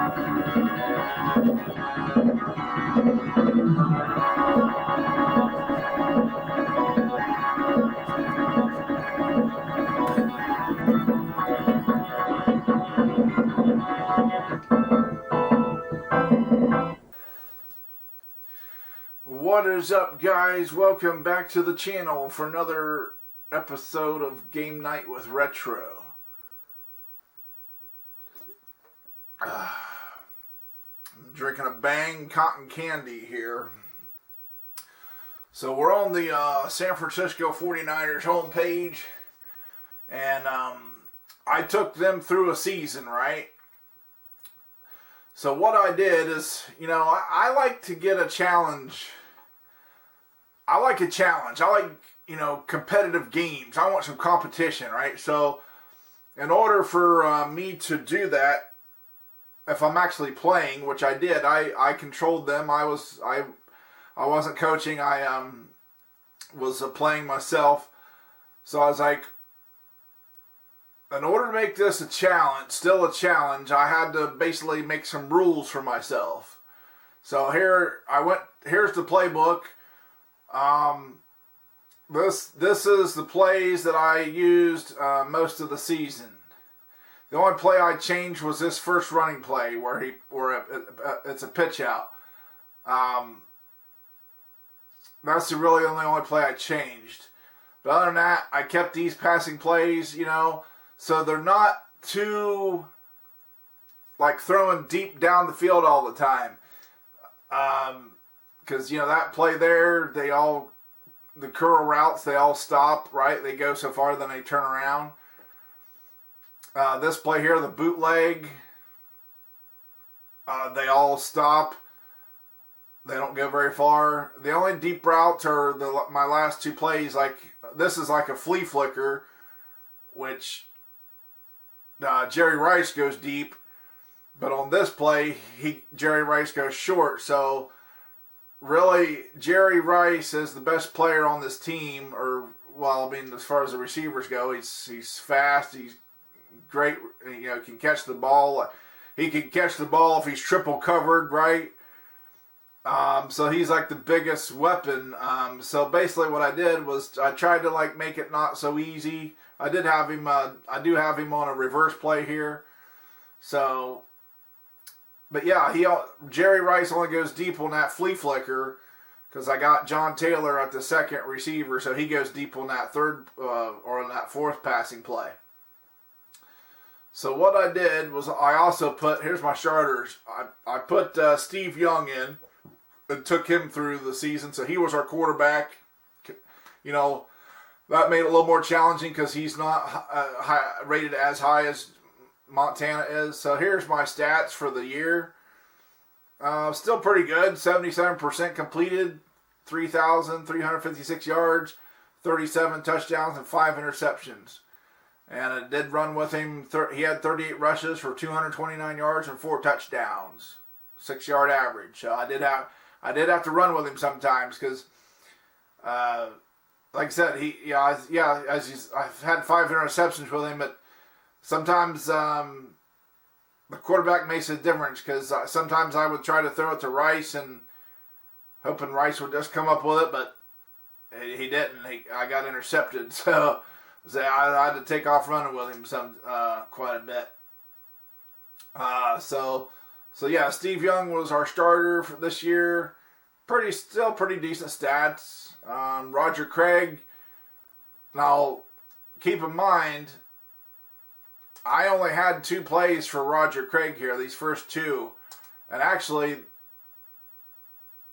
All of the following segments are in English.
What is up, guys? Welcome back to the channel for another episode of Game Night with Retro. I'm drinking a Bang cotton candy here. So we're on the San Francisco 49ers homepage, and I took them through a season, right? So what I did is, I like to get a challenge. I like a challenge. I like, competitive games. I want some competition, right? So in order for me to do that, if I'm actually playing, which I did, I controlled them. I wasn't coaching. I was playing myself. So I was like, in order to make this a challenge, still a challenge, I had to basically make some rules for myself. So here's the playbook. This is the plays that I used most of the season. The only play I changed was this first running play where it's a pitch out. That's really the only play I changed. But other than that, I kept these passing plays, so they're not too like throwing deep down the field all the time. Because, that play there, the curl routes, they all stop, right? They go so far, then they turn around. This play here, the bootleg, they all stop. They don't go very far. The only deep routes are my last two plays. Like, this is like a flea flicker, which Jerry Rice goes deep. But on this play, Jerry Rice goes short. So really, Jerry Rice is the best player on this team, as far as the receivers go, he's fast, he's great, can catch the ball. He can catch the ball if he's triple covered, right? So he's like the biggest weapon. So basically what I did was I tried to make it not so easy. I do have him on a reverse play here. So, but yeah, Jerry Rice only goes deep on that flea flicker because I got John Taylor at the second receiver, so he goes deep on that third or on that fourth passing play. So what I did was I also here's my starters. I put Steve Young in and took him through the season, so he was our quarterback. That made it a little more challenging because he's not rated as high as Montana is. So here's my stats for the year. Still pretty good. 77% completed, 3,356 yards, 37 touchdowns, and 5 interceptions. And it did run with him. He had 38 rushes for 229 yards and 4 touchdowns, 6-yard average. So I did have to run with him sometimes because, like I said, I've had 5 interceptions with him, but sometimes the quarterback makes a difference because sometimes I would try to throw it to Rice and hoping Rice would just come up with it, but he didn't. I got intercepted, so I had to take off running with him quite a bit. So yeah, Steve Young was our starter for this year. Still pretty decent stats. Roger Craig. Now, keep in mind, I only had 2 plays for Roger Craig here, these first 2. And actually,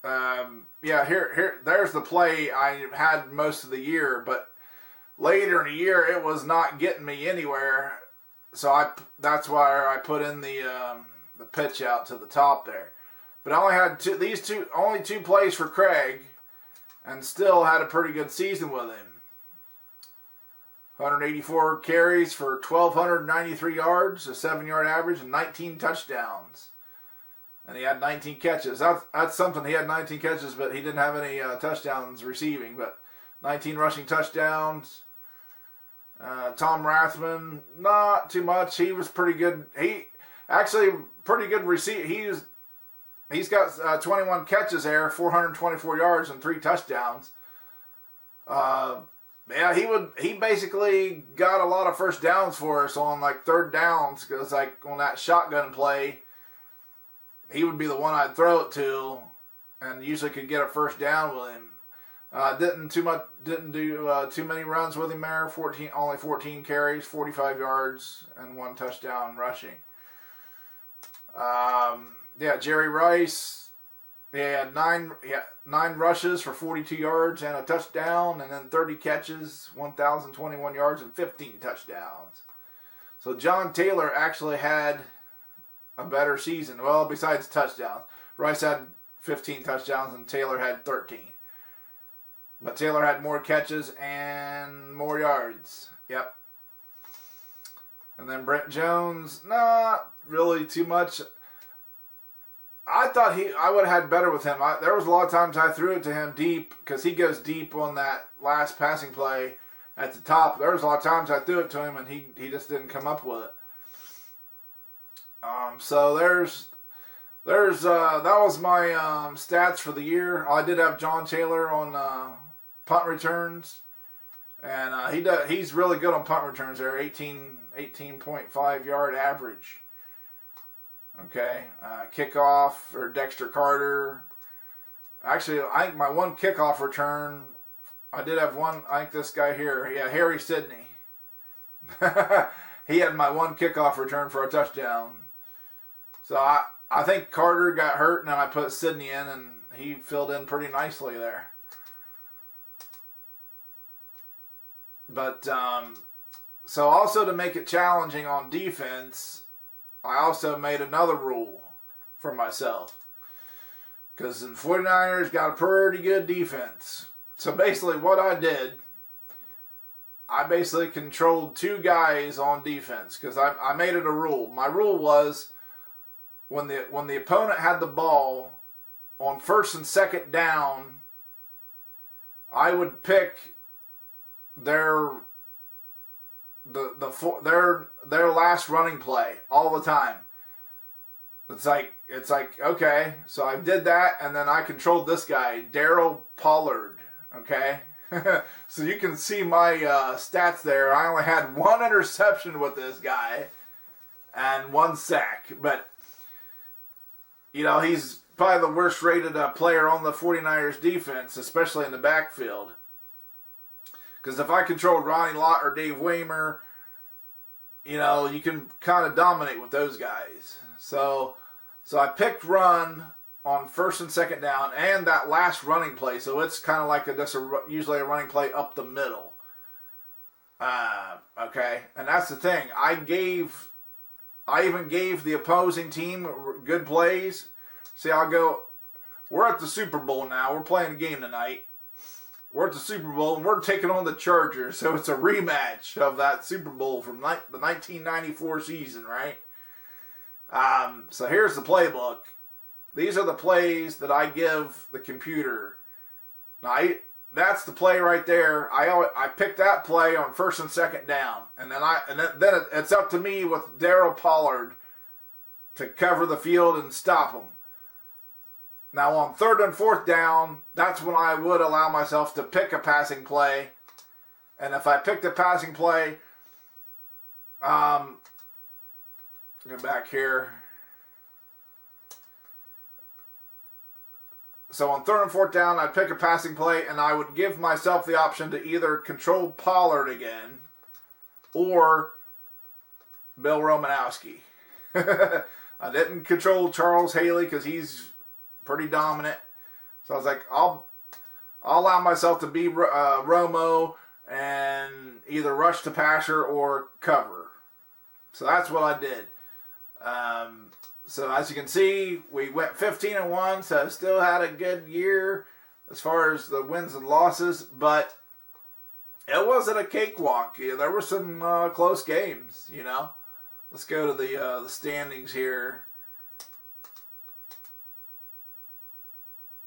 there's the play I had most of the year, but later in the year, it was not getting me anywhere. So that's why I put in the pitch out to the top there. But I only had only 2 plays for Craig, and still had a pretty good season with him. 184 carries for 1,293 yards, a 7-yard average, and 19 touchdowns. And he had 19 catches. That's something. He had 19 catches, but he didn't have any touchdowns receiving. But 19 rushing touchdowns. Tom Rathman, not too much. He was pretty good. He actually pretty good receiver. He's got 21 catches there, 424 yards, and 3 touchdowns. Yeah, he basically got a lot of first downs for us on like third downs, because like on that shotgun play, he would be the one I'd throw it to, and usually could get a first down with him. Didn't do too many runs with him there. Only 14 carries, 45 yards, and 1 touchdown rushing. Yeah, Jerry Rice, he had nine rushes for 42 yards and a touchdown, and then 30 catches, 1,021 yards, and 15 touchdowns. So John Taylor actually had a better season. Well, besides touchdowns, Rice had 15 touchdowns and Taylor had 13. But Taylor had more catches and more yards. Yep. And then Brent Jones, not really too much. I thought I would have had better with him. There was a lot of times I threw it to him deep, because he goes deep on that last passing play at the top. There was a lot of times I threw it to him and he just didn't come up with it. So that was my stats for the year. I did have John Taylor on punt returns, and he's really good on punt returns there. 18.5 yard average. Okay, kickoff for Dexter Carter. Actually, I think my one kickoff return, I did have one. I think this guy here, yeah, Harry Sidney. He had my one kickoff return for a touchdown. So I think Carter got hurt, and then I put Sidney in, and he filled in pretty nicely there. But so also to make it challenging on defense, I also made another rule for myself, because the 49ers got a pretty good defense. So basically what I did, I basically controlled 2 guys on defense, because I made it a rule. My rule was, when the opponent had the ball on first and second down, I would pick their last running play all the time. It's like okay, so I did that, and then I controlled this guy, Daryl Pollard. Okay, so you can see my stats there. I only had 1 interception with this guy and 1 sack, but you know, he's probably the worst rated player on the 49ers defense, especially in the backfield. Because if I controlled Ronnie Lott or Dave Waymer, you know, you can kind of dominate with those guys. So I picked run on first and second down, and that last running play. So it's kind of like usually a running play up the middle. Okay, and that's the thing. I even gave the opposing team good plays. See, I'll go, we're at the Super Bowl now. We're playing a game tonight. We're at the Super Bowl, and we're taking on the Chargers. So it's a rematch of that Super Bowl from the 1994 season, right? So here's the playbook. These are the plays that I give the computer. Now, that's the play right there. I picked that play on first and second down, and then it's up to me with Daryl Pollard to cover the field and stop him. Now on third and fourth down, that's when I would allow myself to pick a passing play, and if I picked a passing play, go back here. So on third and fourth down, I'd pick a passing play, and I would give myself the option to either control Pollard again or Bill Romanowski. I didn't control Charles Haley because he's pretty dominant. So I was like, I'll allow myself to be Romo and either rush the passer or cover. So that's what I did. So as you can see, we went 15-1, so still had a good year as far as the wins and losses, but it wasn't a cakewalk. Yeah, there were some close games, you know. Let's go to the standings here.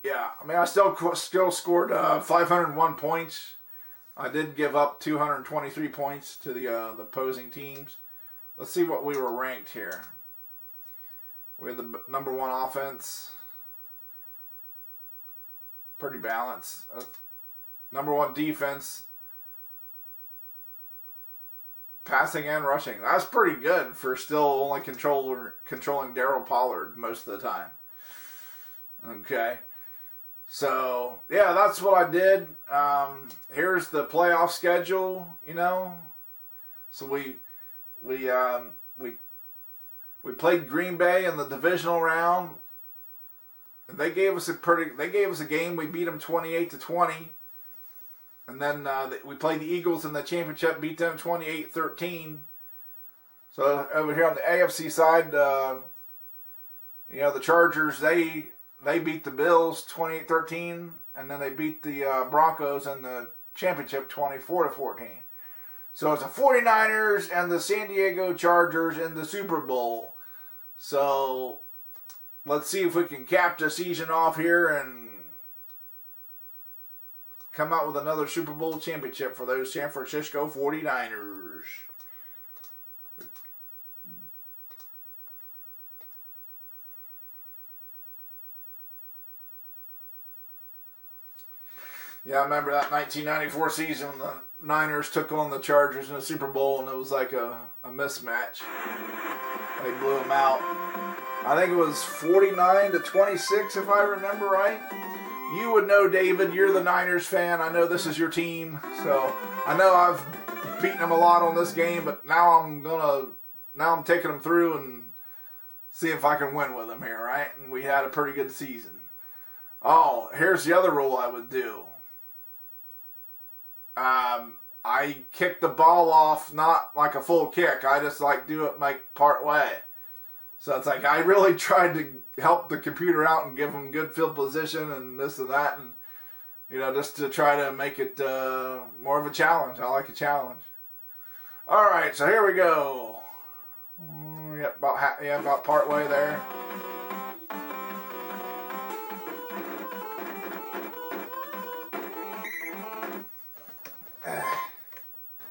Yeah, I mean, I still scored 501 points. I did give up 223 points to the opposing teams. Let's see what we were ranked here. We had the number 1 offense. Pretty balanced. Number 1 defense. Passing and rushing. That's pretty good for still only controlling Darryl Pollard most of the time. Okay. So, yeah, that's what I did. Here's the playoff schedule, you know. So we played Green Bay in the divisional round. They gave us a game. We beat them 28-20. And then we played the Eagles in the championship, beat them 28-13. So over here on the AFC side, you know, the Chargers, they beat the Bills 28-13, and then they beat the Broncos in the championship 24-14. So it's the 49ers and the San Diego Chargers in the Super Bowl. So let's see if we can cap the season off here and come out with another Super Bowl championship for those San Francisco 49ers. Yeah, I remember that 1994 season when the Niners took on the Chargers in the Super Bowl, and it was like a mismatch. They blew them out. I think it was 49-26, if I remember right. You would know, David. You're the Niners fan. I know this is your team, so I know I've beaten them a lot on this game, but now I'm taking them through and see if I can win with them here, right? And we had a pretty good season. Oh, here's the other rule I would do. I kick the ball off, not like a full kick. I just like do it like part way. So it's like I really tried to help the computer out and give them good field position and this and that, and you know, just to try to make it more of a challenge. I like a challenge. All right, so here we go. Yep, about part way there.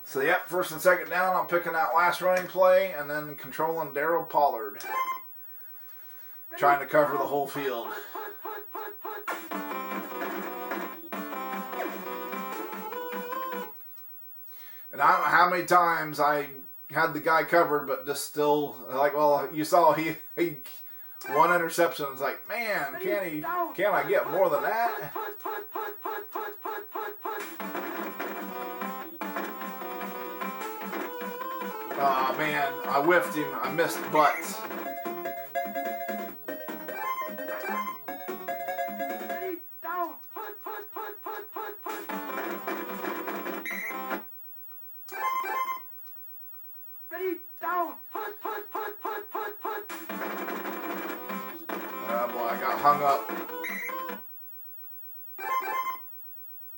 So, yep, first and second down, I'm picking that last running play and then controlling Darryl Pollard. Trying to cover the whole field. And I don't know how many times I had the guy covered, but just still, like, well, you saw he one interception. It's like, man, can I get more than that? Oh man, I whiffed him. I missed butts. Oh boy, I got hung up.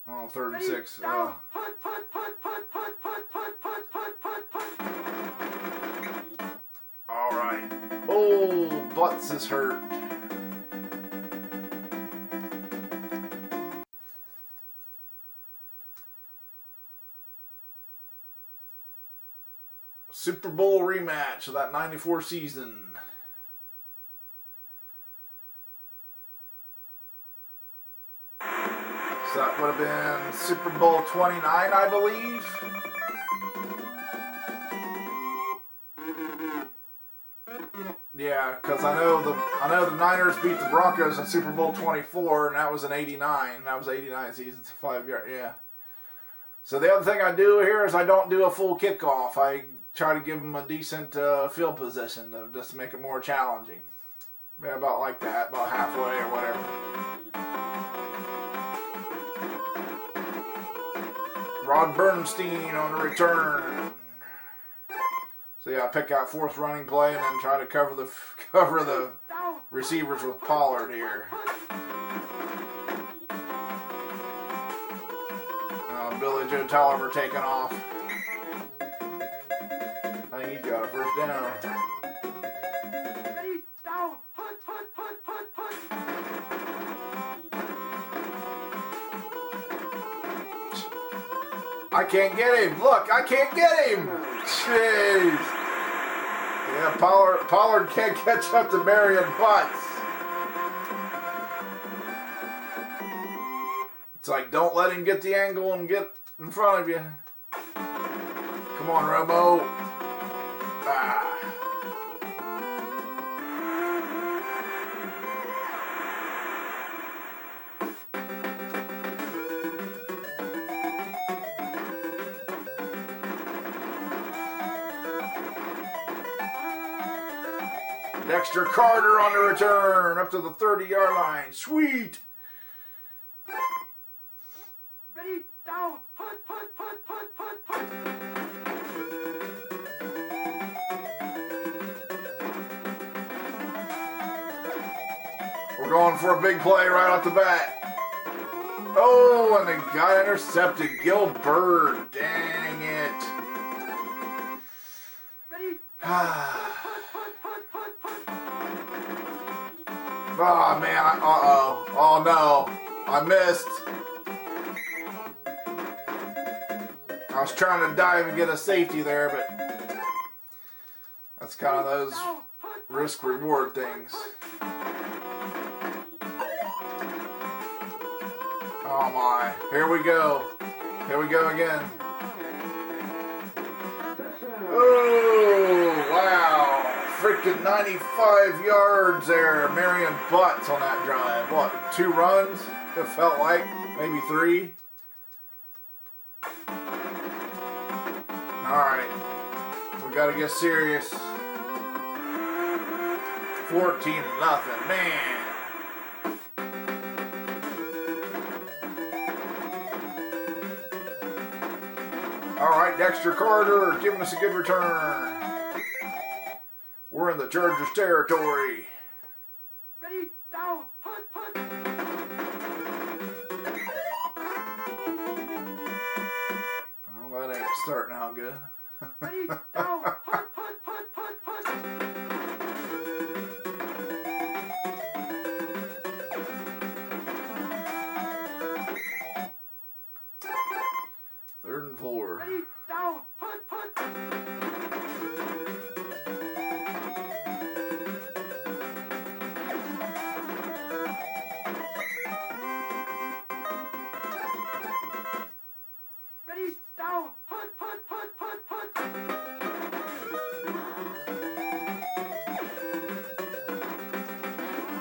Oh, 3rd and 6. Oh, butts is hurt. Super Bowl rematch of that 94 season. So that would have been Super Bowl 29, I believe. Yeah, because I know the Niners beat the Broncos in Super Bowl 24, and that was in '89. That was '89 season, 5 yard. Yeah. So the other thing I do here is I don't do a full kickoff. I try to give them a decent field position to just make it more challenging. Yeah, about like that, about halfway or whatever. Rod Bernstein on the return. So yeah, I pick out 4th running play and then try to cover the receivers with Pollard here. Billy Joe Tolliver taking off. I think he's got a first down. I can't get him. Look, I can't get him. Jeez. Yeah, Pollard can't catch up to Marion Butts. It's like, don't let him get the angle and get in front of you. Come on, Romo. Ah. Dexter Carter on the return up to the 30-yard line. Sweet. Ready, down, punt, punt, punt, punt, punt, punt. We're going for a big play right off the bat. Oh, and the guy intercepted. Gilbert. Dang it. Ready, Oh, man. Uh-oh. Oh, no. I missed. I was trying to dive and get a safety there, but that's kind of those risk-reward things. Oh, my. Here we go. Here we go again. Oh, wow. Freaking 95 yards there. Marion Butts on that drive. What, 2 runs? It felt like. Maybe 3. Alright. We got to get serious. 14-0. Man. Alright, Dexter Carter giving us a good return. We're in the Chargers territory. ready, down, punt, punt. Well, that ain't starting out good. Ready, down, punt, punt, punt, punt, punt. Third and 4. Ready, down, punt, punt. Ready, down, punt, punt, punt, punt, punt.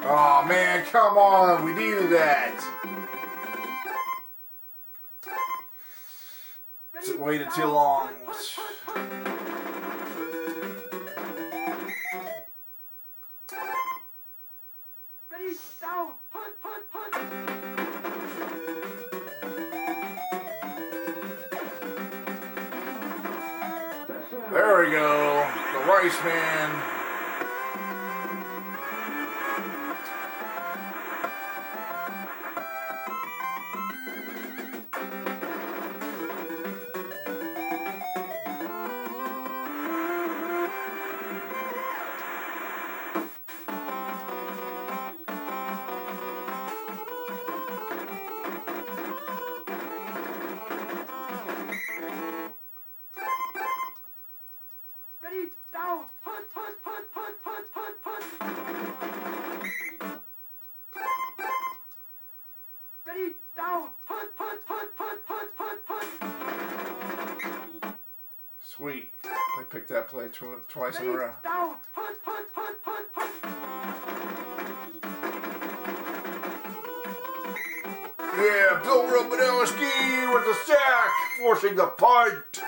Oh, man, come on. We needed that. Ready, Waited too down, long. punt, punt, punt, punt. Ready, down, punt, punt, punt. There we go. The Rice Man. Ready, down, punt, punt, punt, punt, punt, punt, punt. Ready, down, punt, punt, punt, punt, punt, punt, punt. Sweet. They picked that play twice in a Ready, row. down, punt, punt, punt, punt, punt. Yeah, Bill Romanowski with the sack, forcing the punt.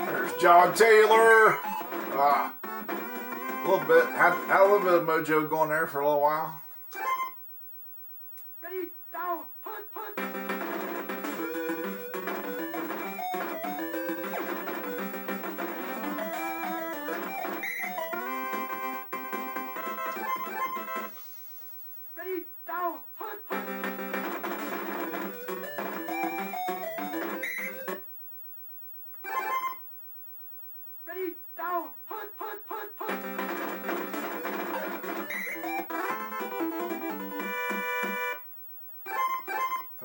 There's John Taylor. A little bit, had a little bit of mojo going there for a little while. Ready, down, punt, punt. Ready, down, punt, punt. Ready, down, punt, punt, punt,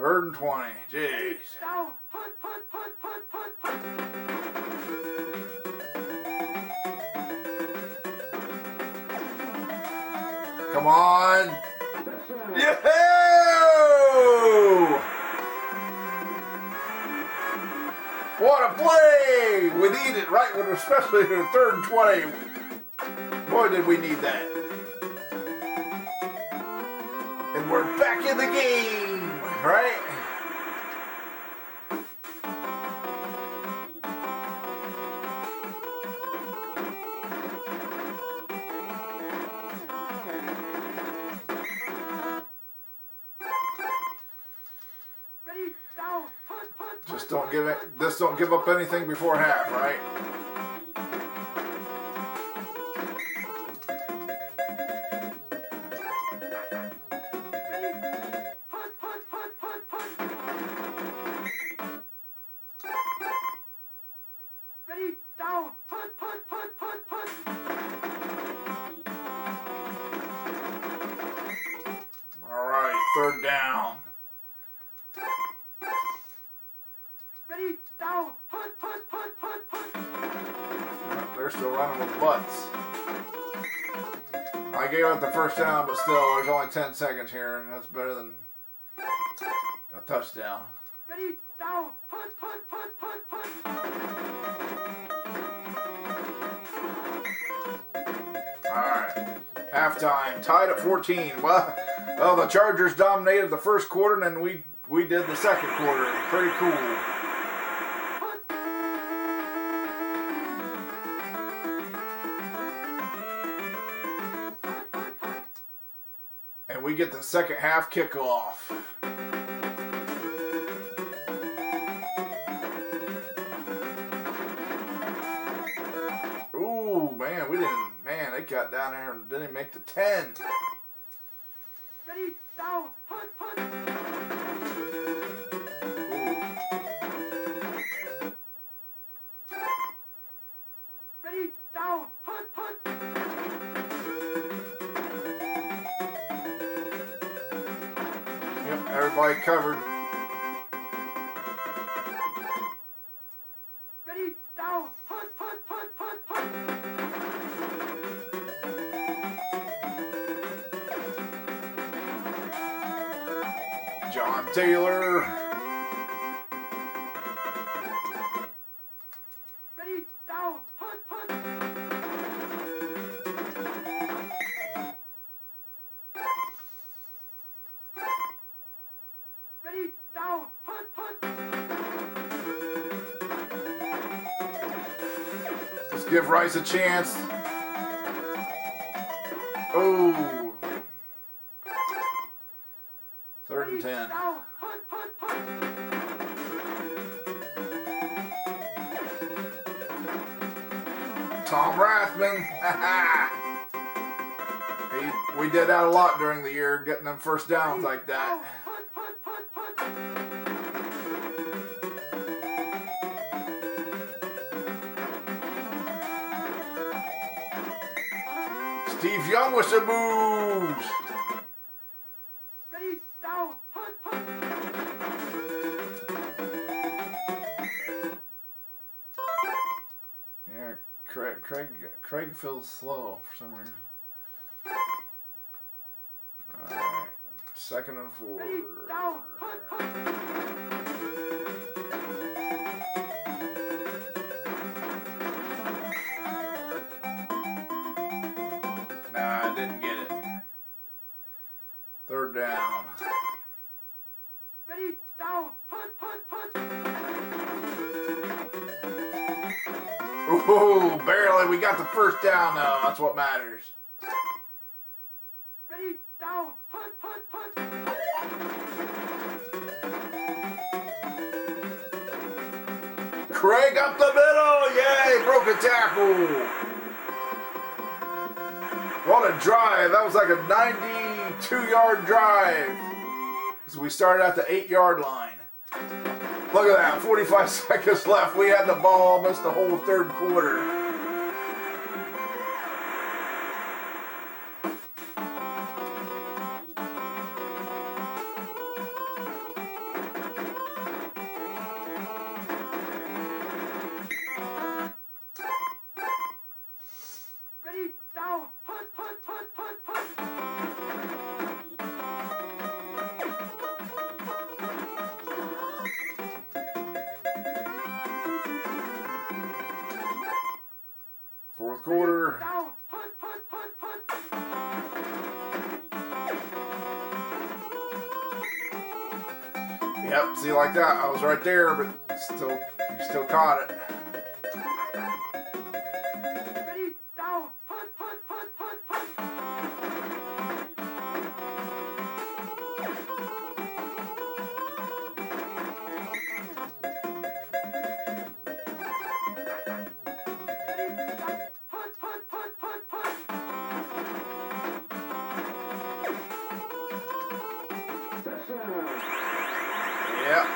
3rd and 20. Jeez. Down. Put, put, put, put, put, put. Come on. Yeah! What a play! We need it right when, especially in the 3rd and 20. Boy, did we need that. And we're back in the game, right? Ready, down. Put, put, Just don't give it. Just don't give up anything before half, right? put, put, put, put, put. Ready, down. Put, put, put, put, put. All right, 3rd down. Ready, down. Put, put, put, put, put. They're still running with butts. I gave up the 1st down, but still, there's only 10 seconds here, and that's better than a touchdown. Ready, down. Put, put, put, put, put. All right, halftime, tied at 14. Well, the Chargers dominated the 1st quarter, and then we did the 2nd quarter. Pretty cool. And we get the 2nd half kickoff. Ooh, man, they got down there and didn't even make the 10. Ready, down. Put, put. Ooh. Ready, down. Put, put. Yep, everybody covered. Ready, down. Put, put, put, put, put. John Taylor. Ready, down. Put, put. Ready, down. Put, put. Let's give Rice a chance. Oh. 3rd and 10. Down. Put, put, put. Tom Rathman. We did that a lot during the year, getting them 1st downs like that. Put, put, put, put. Steve Young with some moves. Ready, down. Put, put. Yeah, Craig feels slow for some reason. All right, 2nd and 4. Ready, down. Put, put. Nah, I didn't get it. 3rd down. Ready, down. Put, put, put. Ooh, barely. We got the 1st down though. That's what matters. Ready, down. Put, put, put. Craig up the middle. Yay, broke a tackle. What a drive. That was like a 92-yard drive. Because we started at the 8-yard line. Look at that. 45 seconds left. We had the ball almost the whole 3rd quarter. Yep, see, like that. I was right there, but still, you still caught it. Ready, down, put. Yep.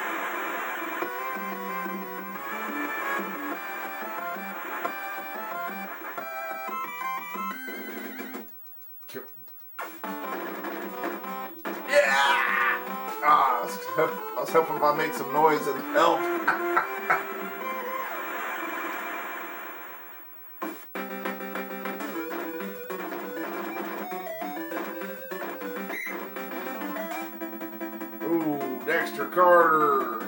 Yeah! Ah, I was hoping if I made some noise it'd help. Ooh, Dexter Carter.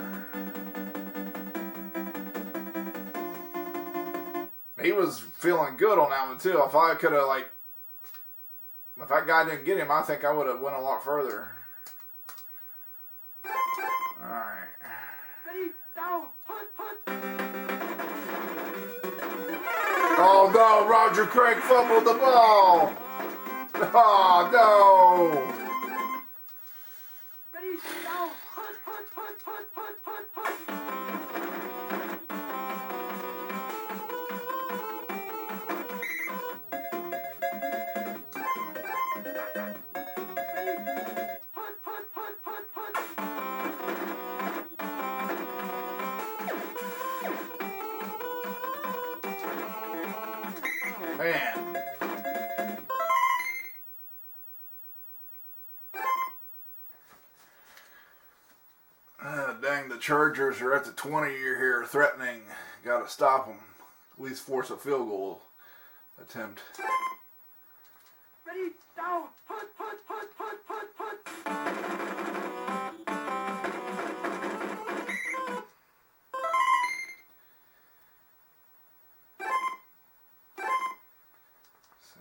He was feeling good on that one too. If I could have if that guy didn't get him, I think I would have went a lot further. All right. Ready, down, put. Oh no, Roger Craig fumbled the ball. Oh no. Ready, down, put. Man. Dang, the Chargers are at the 20 here, threatening. Got to stop them. At least force a field goal attempt. Ready, down, put.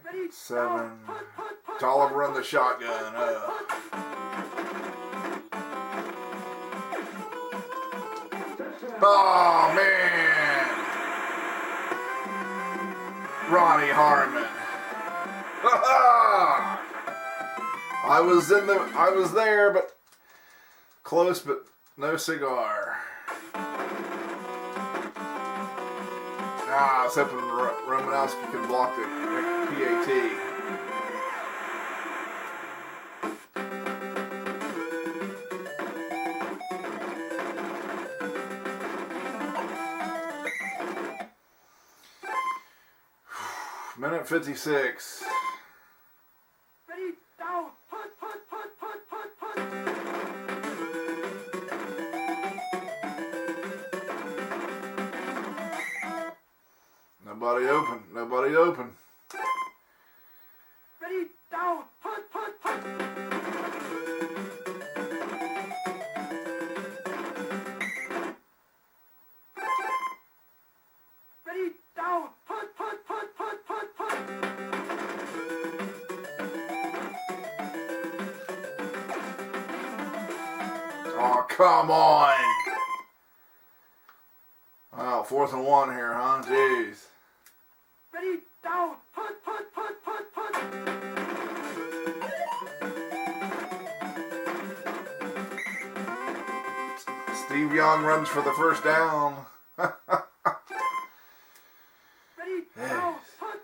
Ready, 7. Tolliver in the shotgun. Oh man, Ronnie Harmon. I was there, but close, but no cigar. I was hoping Romanowski could block the PAT. Minute 56. Ready, down, put. Nobody open. Ready, down, put. Ready, down, put. Oh, come on. Wow, 4th and 1 here, huh? Jeez. Ready, down, put. Steve Young runs for the first down. Ready, down, put.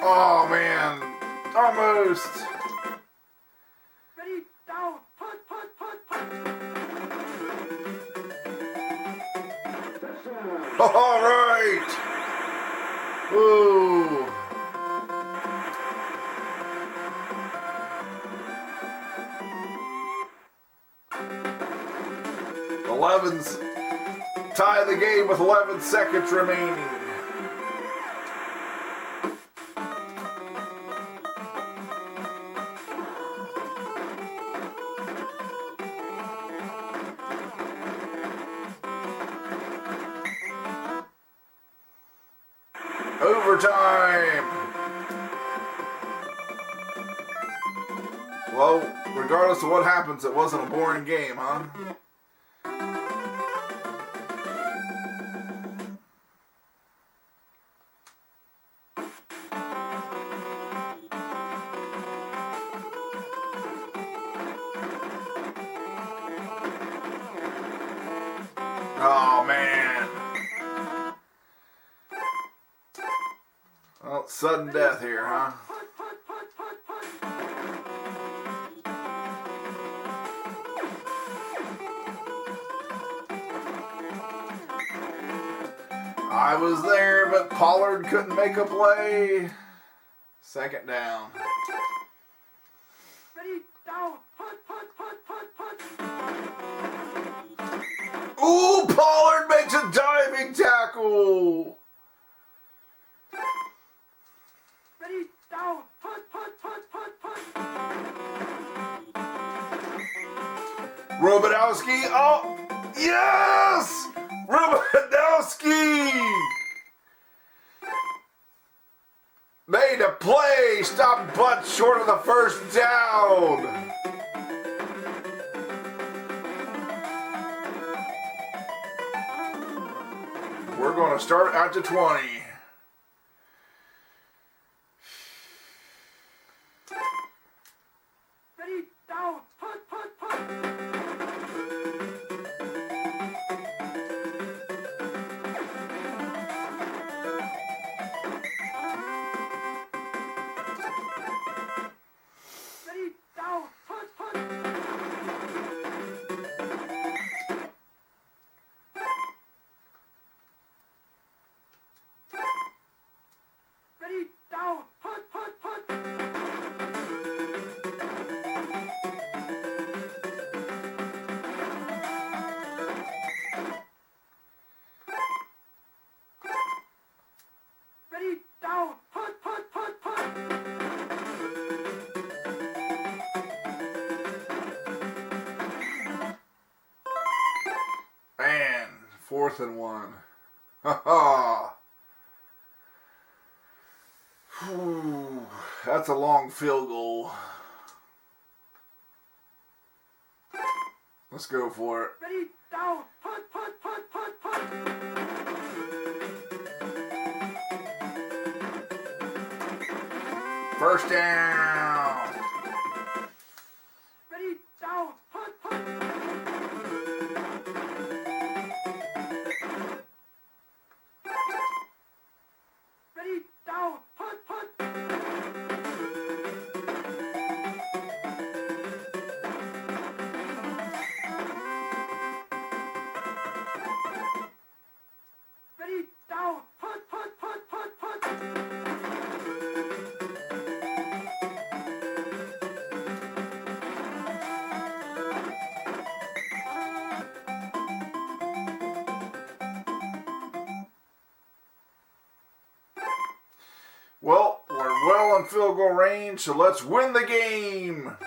Oh man, almost. Ready, down, put. All right. Ooh. 11's tie the game with 11 seconds remaining. Overtime. Well, regardless of what happens, it wasn't a boring game, huh? Oh, man. Well, sudden death here, huh? I was there, but Pollard couldn't make a play. Second down. Ready, down, put. Ooh, Pollard makes a diving tackle. Ready, down, put. Robotowski, oh, yes! Robotowski! Made a play, stopped butt short of the first down. We're going to start at the 20. Ready, down, put. Ready, down, put. Ready, down, put. Ready, down, put. And 4th and 1. Ha ha. Whew, that's a long field goal. Let's go for it. Ready, down, put. First down. Ready, down, put. Ready, down, put. Ready, down, put. Well, we're well in field goal range, so let's win the game.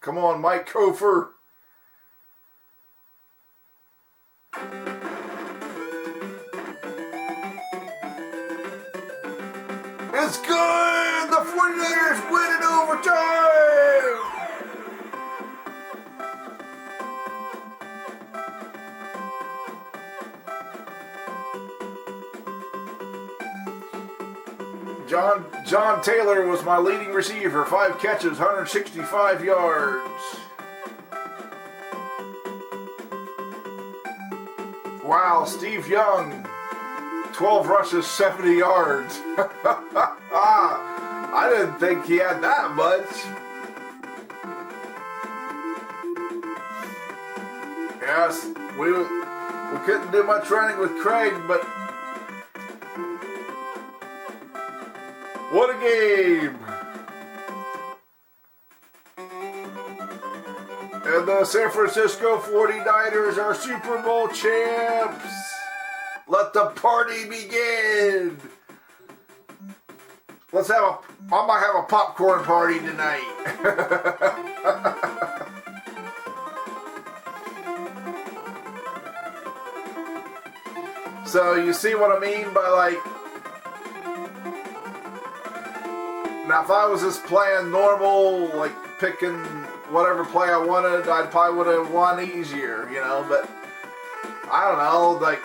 Come on, Mike Kofer. It's good! The 49ers win in overtime! John Taylor was my leading receiver, 5 catches, 165 yards. Wow, Steve Young, 12 rushes, 70 yards. I didn't think he had that much. Yes, we couldn't do much running with Craig, but what a game! And the San Francisco 49ers are Super Bowl champs! Let the party begin! I might have a popcorn party tonight. So you see what I mean by like, now if I was just playing normal, like picking whatever play I wanted, I probably would have won easier, you know, but I don't know, like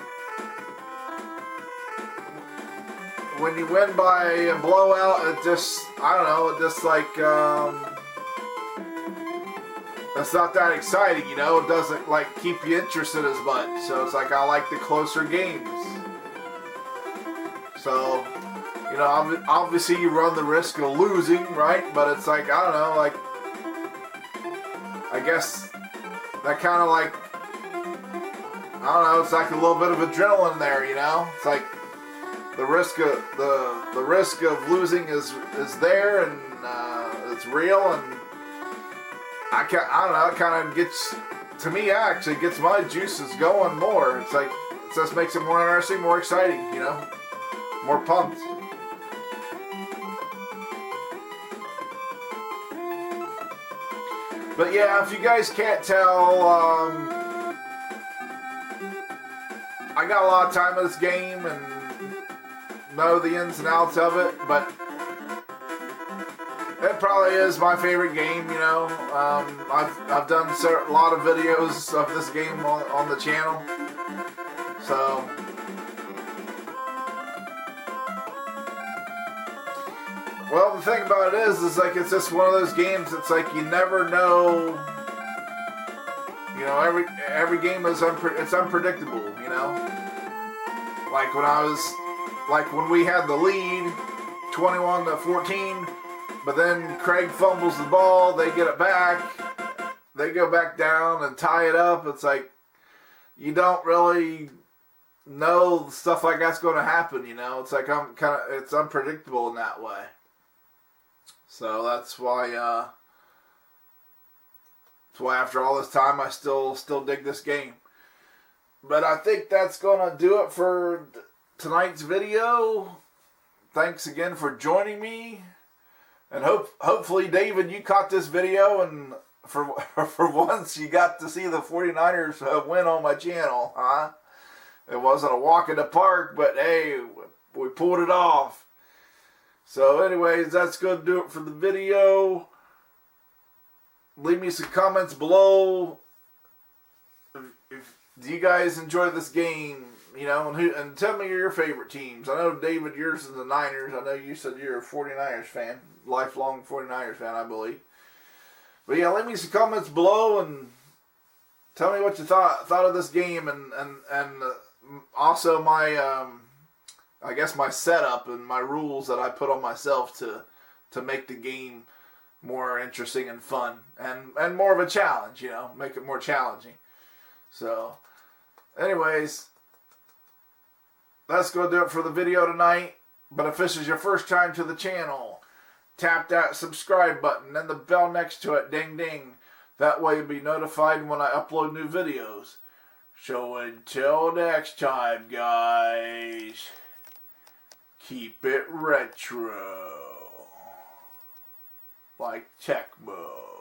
when you win by a blowout, it just, I don't know, it just like, it's not that exciting, you know, it doesn't like keep you interested as much, so it's like I like the closer games. So, you know, obviously you run the risk of losing, right, but it's like, I don't know, like, I guess that kind of like, I don't know, it's like a little bit of adrenaline there, you know, it's like the risk of the risk of losing is there, and it's real, and I don't know, it kind of gets, to me, actually gets my juices going more. It's like, it just makes it more interesting, more exciting, you know, more pumped. But yeah, if you guys can't tell, I got a lot of time in this game and know the ins and outs of it, but it probably is my favorite game, you know. I've done a lot of videos of this game on the channel, so well, the thing about it is like it's just one of those games. It's like you never know. You know, every game is it's unpredictable. You know, like when we had the lead, 21-14, but then Craig fumbles the ball. They get it back. They go back down and tie it up. It's like you don't really know stuff like that's going to happen. You know, it's like it's unpredictable in that way. So that's why after all this time I still dig this game. But I think that's gonna do it for tonight's video. Thanks again for joining me, and hopefully David, you caught this video, and for once you got to see the 49ers win on my channel, huh? It wasn't a walk in the park, but hey, we pulled it off. So anyways, that's going to do it for the video. Leave me some comments below. Do you guys enjoy this game? You know, and tell me your favorite teams. I know, David, yours is the Niners. I know you said you're a 49ers fan. Lifelong 49ers fan, I believe. But yeah, leave me some comments below and tell me what you thought of this game, and also my I guess my setup and my rules that I put on myself to make the game more interesting and fun and more of a challenge, you know, make it more challenging. So, anyways, that's going to do it for the video tonight. But if this is your first time to the channel, tap that subscribe button and the bell next to it, ding ding. That way you'll be notified when I upload new videos. So until next time, guys, keep it retro, like Tecmo.